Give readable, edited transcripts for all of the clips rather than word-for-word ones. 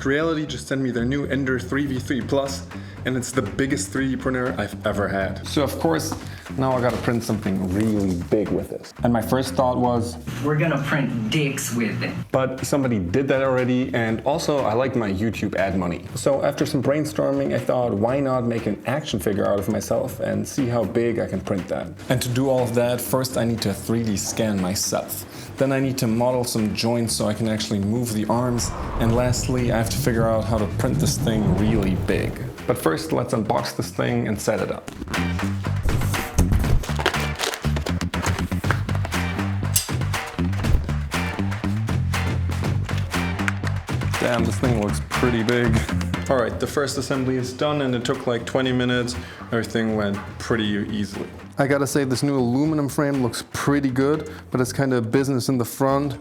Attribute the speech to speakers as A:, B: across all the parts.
A: Creality just sent me their new Ender 3v3 Plus, and it's the biggest 3D printer I've ever had. So of course, now I gotta print something really big with this. And my first thought was,
B: we're gonna print dicks with it.
A: but somebody did that already, and also I like my YouTube ad money. So after some brainstorming, I thought, why not make an action figure out of myself and see how big I can print that. And to do all of that, first I need to 3D scan myself. Then I need to model some joints so I can actually move the arms. And lastly, I have to figure out how to print this thing really big. But first, let's unbox this thing and set it up. Damn, this thing looks pretty big. All right, the first assembly is done and it took like 20 minutes. Everything went pretty easily. I gotta say, this new aluminum frame looks pretty good, but it's kind of business in the front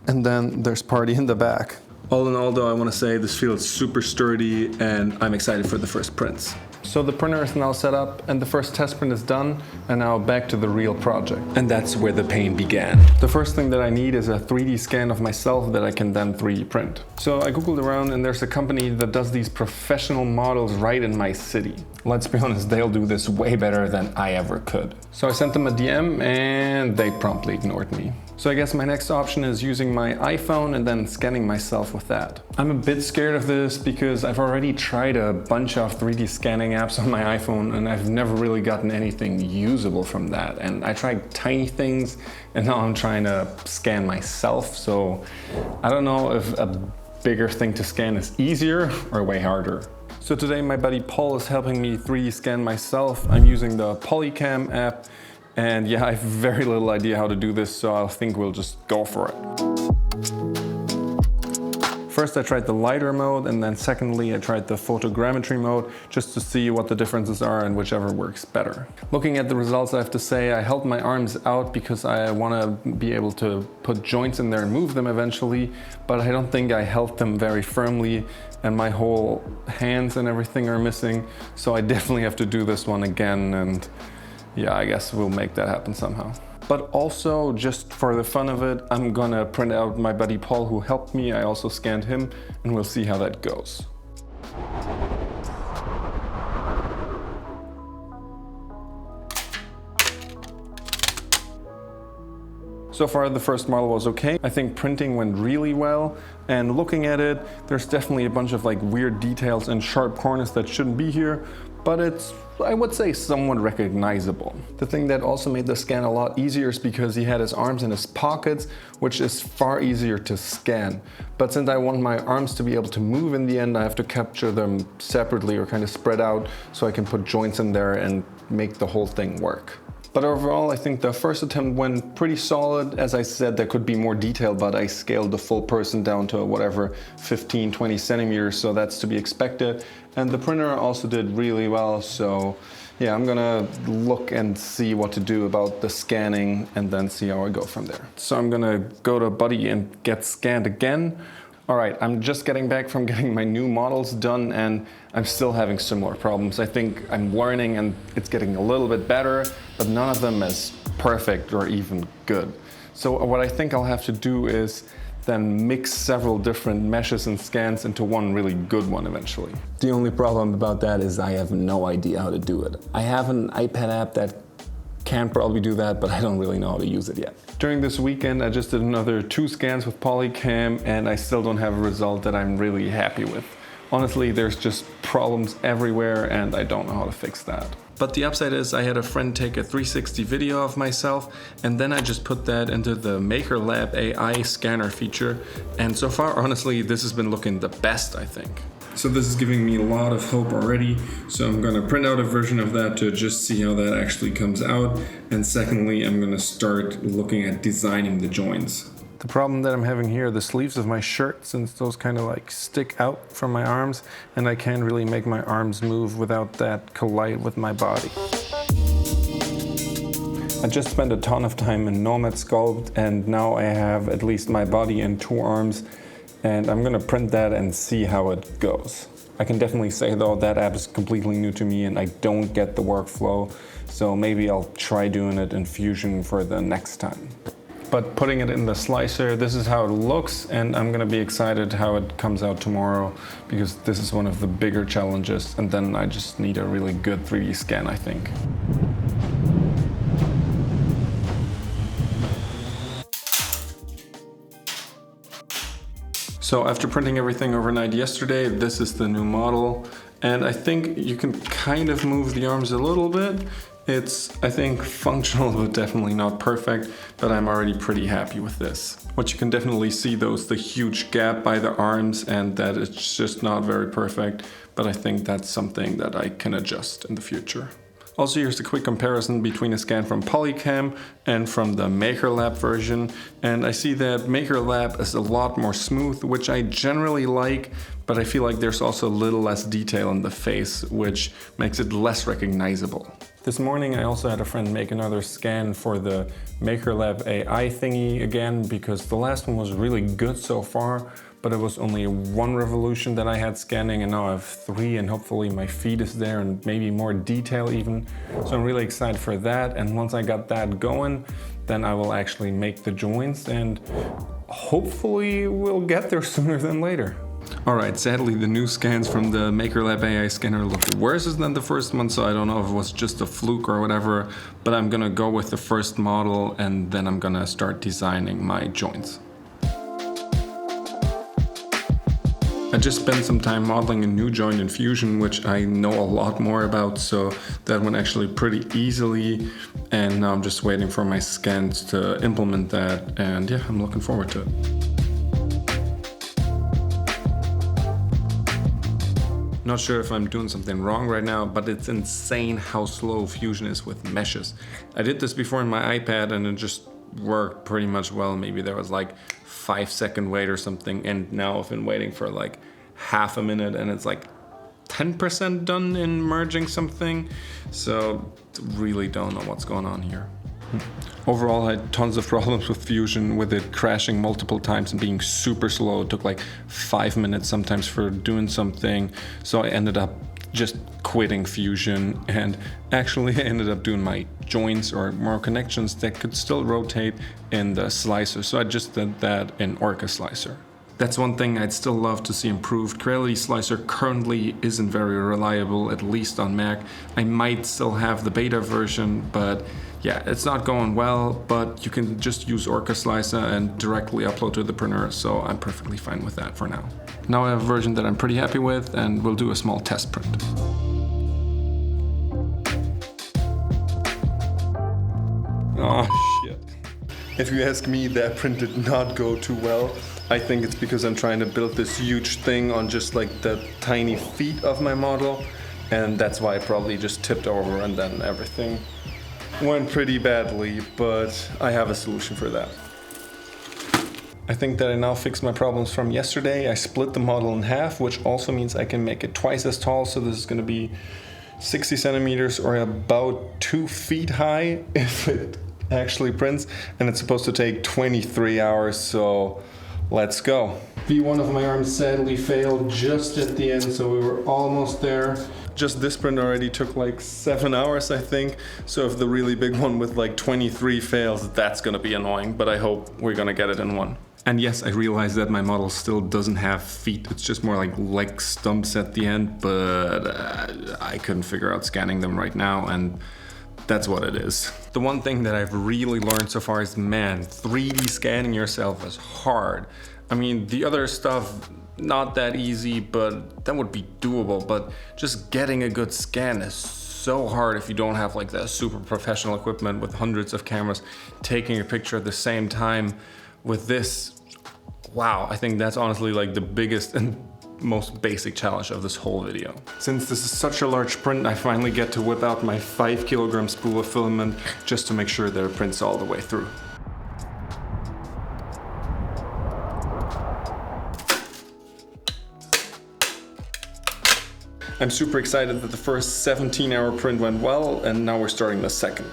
A: and then there's party in the back. All in all though, I wanna say this feels super sturdy and I'm excited for the first prints. So the printer is now set up and the first test print is done, and now back to the real project. And that's where the pain began. The first thing that I need is a 3D scan of myself that I can then 3D print. So I googled around and there's a company that does these professional models right in my city. Let's be honest, they'll do this way better than I ever could. So I sent them a DM and they promptly ignored me. So I guess my next option is using my iPhone and then scanning myself with that. I'm a bit scared of this because I've already tried a bunch of 3D scanning apps on my iPhone and I've never really gotten anything usable from that. And I tried tiny things and now I'm trying to scan myself. So I don't know if a bigger thing to scan is easier or way harder. So today my buddy Paul is helping me 3D scan myself. I'm using the Polycam app. And yeah, I have very little idea how to do this, so I think we'll just go for it. First I tried the lighter mode, and then secondly I tried the photogrammetry mode just to see what the differences are and whichever works better. Looking at the results, I have to say I held my arms out because I want to be able to put joints in there and move them eventually, but I don't think I held them very firmly and my whole hands and everything are missing, so I definitely have to do this one again, and yeah, I guess we'll make that happen somehow. But also, just for the fun of it, I'm gonna print out my buddy Paul who helped me. I also scanned him and we'll see how that goes. So far the first model was okay. I think printing went really well, and looking at it, there's definitely a bunch of like weird details and sharp corners that shouldn't be here, but it's, I would say, somewhat recognizable. The thing that also made the scan a lot easier is because he had his arms in his pockets, which is far easier to scan. But since I want my arms to be able to move in the end, I have to capture them separately or kind of spread out so I can put joints in there and make the whole thing work. But overall, I think the first attempt went pretty solid. As I said, there could be more detail, but I scaled the full person down to whatever, 15, 20 centimeters, so that's to be expected. And the printer also did really well, so yeah, I'm gonna look and see what to do about the scanning and then see how I go from there. So I'm gonna go to Buddy and get scanned again. All right, I'm just getting back from getting my new models done and I'm still having similar problems. I think I'm learning and it's getting a little bit better, but none of them is perfect or even good. So what I think I'll have to do is then mix several different meshes and scans into one really good one eventually. The only problem about that is I have no idea how to do it. I have an iPad app that can probably do that, but I don't really know how to use it yet. During this weekend, I just did another 2 scans with Polycam and I still don't have a result that I'm really happy with. Honestly, there's just problems everywhere and I don't know how to fix that. But the upside is I had a friend take a 360 video of myself and then I just put that into the Maker Lab AI scanner feature. And so far, honestly, this has been looking the best, I think. So this is giving me a lot of hope already. So I'm gonna print out a version of that to just see how that actually comes out. And secondly, I'm gonna start looking at designing the joints. The problem that I'm having here are the sleeves of my shirt, since those kind of like stick out from my arms and I can't really make my arms move without that collide with my body. I just spent a ton of time in Nomad Sculpt and now I have at least my body and 2 arms. And I'm gonna print that and see how it goes. I can definitely say though, that app is completely new to me and I don't get the workflow, so maybe I'll try doing it in Fusion for the next time. but putting it in the slicer, this is how it looks, and I'm gonna be excited how it comes out tomorrow, because this is one of the bigger challenges, and then I just need a really good 3D scan, I think. So after printing everything overnight yesterday, this is the new model, and I think you can kind of move the arms a little bit. It's, I think, functional, but definitely not perfect, but I'm already pretty happy with this. What you can definitely see though is the huge gap by the arms, and that it's just not very perfect, but I think that's something that I can adjust in the future. Also, here's a quick comparison between a scan from Polycam and from the MakerLab version. And I see that MakerLab is a lot more smooth, which I generally like, but I feel like there's also a little less detail in the face, which makes it less recognizable. This morning I also had a friend make another scan for the MakerLab AI thingy again, because the last one was really good so far, but it was only 1 revolution that I had scanning, and now I have 3, and hopefully my feed is there and maybe more detail even. So I'm really excited for that, and once I got that going, then I will actually make the joints, and hopefully we'll get there sooner than later. Alright, sadly the new scans from the MakerLab AI scanner look worse than the first one, so I don't know if it was just a fluke or whatever, but I'm gonna go with the first model, and then I'm gonna start designing my joints. I just spent some time modeling a new joint in Fusion, which I know a lot more about, so that went actually pretty easily, and now I'm just waiting for my scans to implement that, and yeah, I'm looking forward to it. Not sure if I'm doing something wrong right now, but it's insane how slow Fusion is with meshes. I did this before in my iPad and it just worked pretty much well. Maybe there was like 5-second wait or something, and now I've been waiting for like half a minute and it's like 10% done in merging something. So really don't know what's going on here. Overall, I had tons of problems with Fusion, with it crashing multiple times and being super slow. It took like 5 minutes sometimes for doing something. So I ended up just quitting Fusion, and actually I ended up doing my joints or more connections that could still rotate in the slicer. So I just did that in Orca Slicer. That's one thing I'd still love to see improved. Creality Slicer currently isn't very reliable, at least on Mac. I might still have the beta version, but yeah, it's not going well, but you can just use Orca Slicer and directly upload to the printer, so I'm perfectly fine with that for now. Now I have a version that I'm pretty happy with, and we'll do a small test print. Oh shit. If you ask me, that print did not go too well. I think it's because I'm trying to build this huge thing on just like the tiny feet of my model, and that's why I probably just tipped over, and then everything went pretty badly, but I have a solution for that. I think that I now fixed my problems from yesterday. I split the model in half, which also means I can make it twice as tall, so this is going to be 60 centimeters or about 2 feet high if it actually prints, and it's supposed to take 23 hours, so let's go. V1 of my arm sadly failed just at the end, so we were almost there. Just this print already took like 7 hours, I think. So if the really big one with like 23 fails, that's gonna be annoying, but I hope we're gonna get it in one. And yes, I realize that my model still doesn't have feet. It's just more like leg stumps at the end, but I couldn't figure out scanning them right now, and that's what it is. The one thing that I've really learned so far is, man, 3D scanning yourself is hard. I mean, the other stuff, not that easy, but that would be doable. But just getting a good scan is so hard if you don't have like the super professional equipment with hundreds of cameras taking a picture at the same time. With this, wow, I think that's honestly like the biggest and most basic challenge of this whole video. Since this is such a large print, I finally get to whip out my 5 kilogram spool of filament just to make sure that it prints all the way through. I'm super excited that the first 17-hour print went well, and now we're starting the second.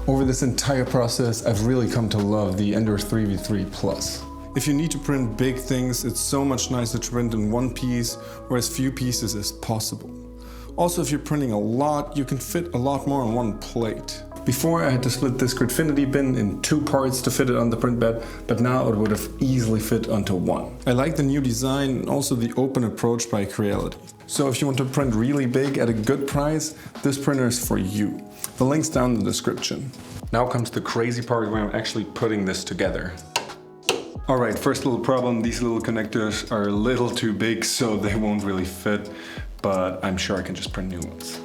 A: Over this entire process, I've really come to love the Ender 3v3 Plus. If you need to print big things, it's so much nicer to print in one piece or as few pieces as possible. Also, if you're printing a lot, you can fit a lot more on one plate. Before I had to split this Creality bin in 2 parts to fit it on the print bed, but now it would have easily fit onto one. I like the new design and also the open approach by Creality. So if you want to print really big at a good price, this printer is for you. The link's down in the description. Now comes the crazy part where I'm actually putting this together. Alright, first little problem, these little connectors are a little too big, so they won't really fit, but I'm sure I can just print new ones.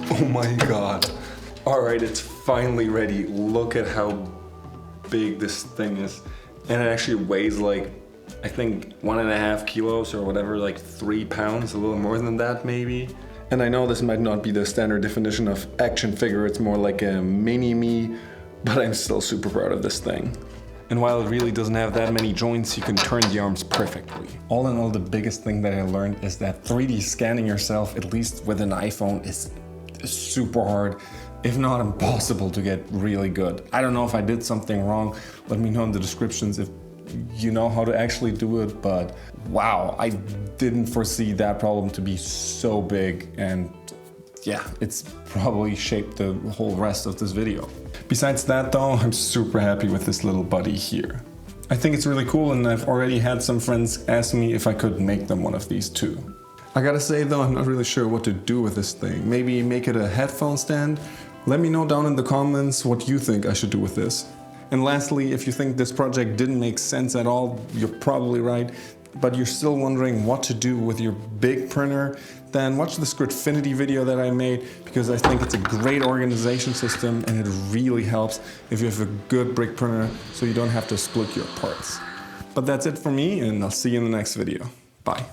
A: Oh my god. Alright, it's finally ready. Look at how big this thing is. And it actually weighs like, I think 1.5 kilos or whatever, like 3 pounds, a little more than that maybe. And I know this might not be the standard definition of action figure, it's more like a mini-me, but I'm still super proud of this thing. And while it really doesn't have that many joints, you can turn the arms perfectly. All in all, the biggest thing that I learned is that 3D scanning yourself, at least with an iPhone, is super hard, if not impossible to get really good. I don't know if I did something wrong. Let me know in the descriptions if you know how to actually do it, but wow, I didn't foresee that problem to be so big, and yeah, it's probably shaped the whole rest of this video. Besides that though, I'm super happy with this little buddy here. I think it's really cool, and I've already had some friends ask me if I could make them one of these too. I gotta say though, I'm not really sure what to do with this thing. Maybe make it a headphone stand? Let me know down in the comments what you think I should do with this. And lastly, if you think this project didn't make sense at all, you're probably right, but you're still wondering what to do with your big printer, then watch this Creality video that I made, because I think it's a great organization system and it really helps if you have a good brick printer so you don't have to split your parts. But that's it for me, and I'll see you in the next video. Bye.